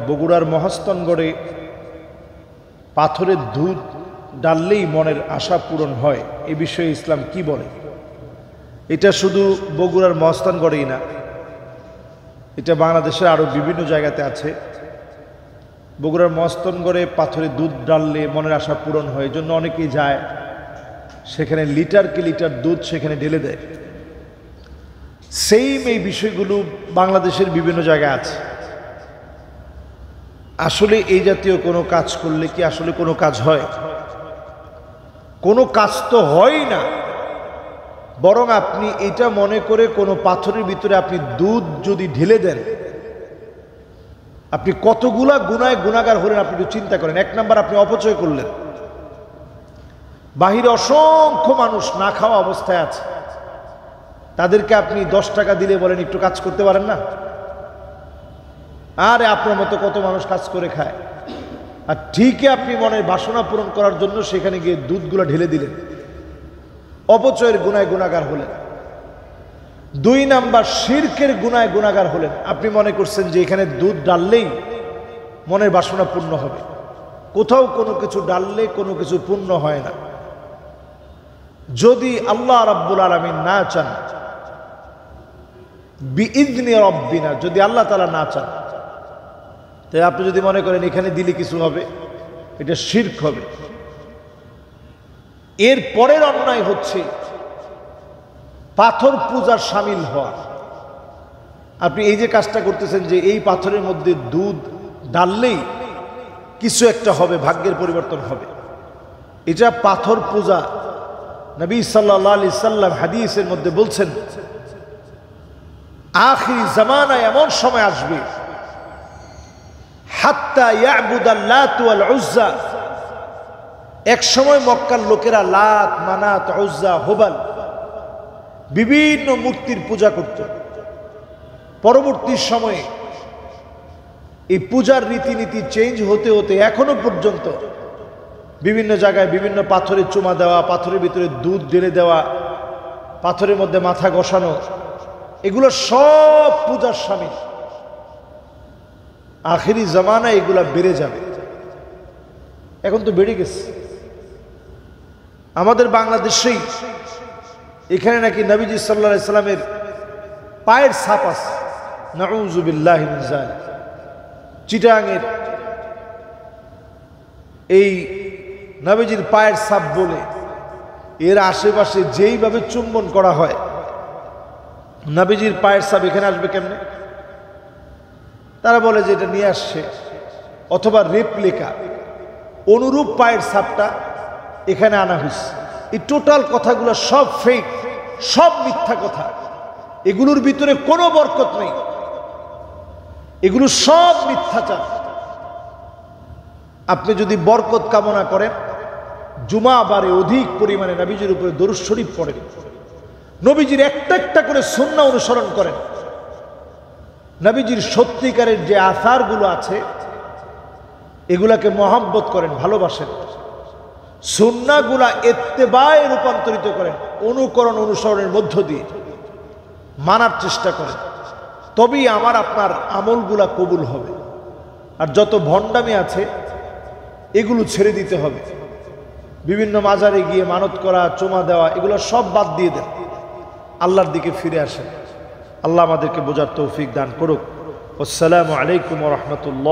বগুড়ার মহাস্থানগড়ে পাথরের দুধ ডাললেই মনের আশা পূরণ হয়, এ বিষয়ে ইসলাম কি বলে? এটা শুধু বগুড়ার মহাস্থানগড়েই না, এটা বাংলাদেশের আরো বিভিন্ন জায়গাতে আছে। বগুড়ার মহাস্থানগড়ে পাথরের দুধ ডাললে মনের আশা পূরণ হয়, এই জন্য অনেকেই যায় সেখানে লিটারকে লিটার দুধ সেখানে ঢেলে দেয়। সেইম এই বিষয়গুলো বাংলাদেশের বিভিন্ন জায়গায় আছে। আসলে এই জাতীয় কোনো কাজ করলে কি আসলে কোনো কাজ হয়? কোনো কাজ তো হয় না, বরং আপনি এটা মনে করে কোনো পাথরের ভিতরে আপনি দুধ যদি ঢেলে দেন, আপনি কতগুলা গুনায় গুনাহগার হলেন আপনি একটু চিন্তা করেন। এক নাম্বার, আপনি অপচয় করলেন। বাহিরে অসংখ্য মানুষ না খাওয়া অবস্থায় আছে, তাদেরকে আপনি 10 টাকা দিলে বলেন একটু কাজ করতে পারেন না? আরে আপনার মতো কত মানুষ কাজ করে খায়, আর ঠিকই আপনি মনের বাসনা পূরণ করার জন্য সেখানে গিয়ে দুধগুলো ঢেলে দিলেন, অপচয়ের গুনায় গুনাহগার হলেন। 2 নাম্বার, শিরকের গুনায় গুনাহগার হলেন। আপনি মনে করছেন যে এখানে দুধ ডাললেই মনের বাসনা পূর্ণ হবে। কোথাও কোনো কিছু ডাললে কোনো কিছু পূর্ণ হয় না। যদি আল্লাহ রাব্বুল আলামিন না চান, বিইذনি রাব্বিনা, যদি আল্লাহ তাআলা না চান, তাই আপনি যদি মনে করেন এখানে দিলে কিছু হবে, এটা শিরক হবে। এর পরের অন্যায় হচ্ছে পাথর পূজার শামিল হওয়া। আপনি এই যে কাজটা করতেছেন যে এই পাথরের মধ্যে দুধ ডাললেই কিছু একটা হবে, ভাগ্যের পরিবর্তন হবে, এটা পাথর পূজা। নবী সাল্লাল্লাহু আলাইহি সাল্লাম হাদিসের মধ্যে বলছেন, আখিরি জামানায় এমন সময় আসবে, হাত্তা ইয়াবুদাল লাত ওয়াল উজ্জা, এক সময় মক্কার লোকেরা লাত, মানাত, উজ্জা, হুবাল বিভিন্ন মূর্তির পূজা করত। পরবর্তী সময়ে এই পূজার রীতিনীতি চেঞ্জ হতে হতে এখনো পর্যন্ত বিভিন্ন জায়গায় বিভিন্ন পাথরে চুমা দেওয়া, পাথরের ভিতরে দুধ ঢেলে দেওয়া, পাথরের মধ্যে মাথা ঘষানো, এগুলো সব পূজার শামিল। আখেরি জামানায় এগুলা বেড়ে যাবে। এখন তো বেড়ে গেছে। আমাদের বাংলাদেশেই এখানে নাকি নবীজি সাল্লাল্লাহু আলাইহি সাল্লামের পায়ের ছাপ আছে। নাউযু বিল্লাহি মিন যালিক। চিটাঙের এই নবীজির পায়ের ছাপ বলে এর আশেপাশে যেইভাবে চুম্বন করা হয়, নবীজির পায়ের ছাপ এখানে আসবে কেমনে? তারা বলে যে এটা নিয়ে আসছে, অথবা রেপ্লিকা অনুরূপ পায়ের ছাপটা এখানে আনা হয়েছে। এই টোটাল কথাগুলো সব ফেক, সব মিথ্যা কথা। এগুলোর ভিতরে কোনো বরকত নেই, এগুলো সব মিথ্যাচার। আপনি যদি বরকত কামনা করেন, জুমা বারে অধিক পরিমাণে নবীজির উপরে দরুদ শরীফ পড়েন, নবীজির একটা একটা করে সুন্নাহ অনুসরণ করেন, নবীজির সত্যিকারের যে আসারগুলো আছে এগুলাকে মহব্বত করেন, ভালোবাসেন, সুন্নাহগুলা ইত্তেবায়ে রূপান্তরিত করেন, অনুকরণ অনুসরণের মধ্য দিয়ে মানার চেষ্টা করেন, তবেই আমার আপনার আমলগুলা কবুল হবে। আর যত ভণ্ডামি আছে এগুলো ছেড়ে দিতে হবে। বিভিন্ন মাজারে গিয়ে মানত করা, চুমা দেওয়া, এগুলো সব বাদ দিয়ে দেন, আল্লাহর দিকে ফিরে আসেন। আল্লাহ আমাদেরকে বোঝার তৌফিক দান করুক। আসসালামু আলাইকুম ওয়া রাহমাতুল্লাহ।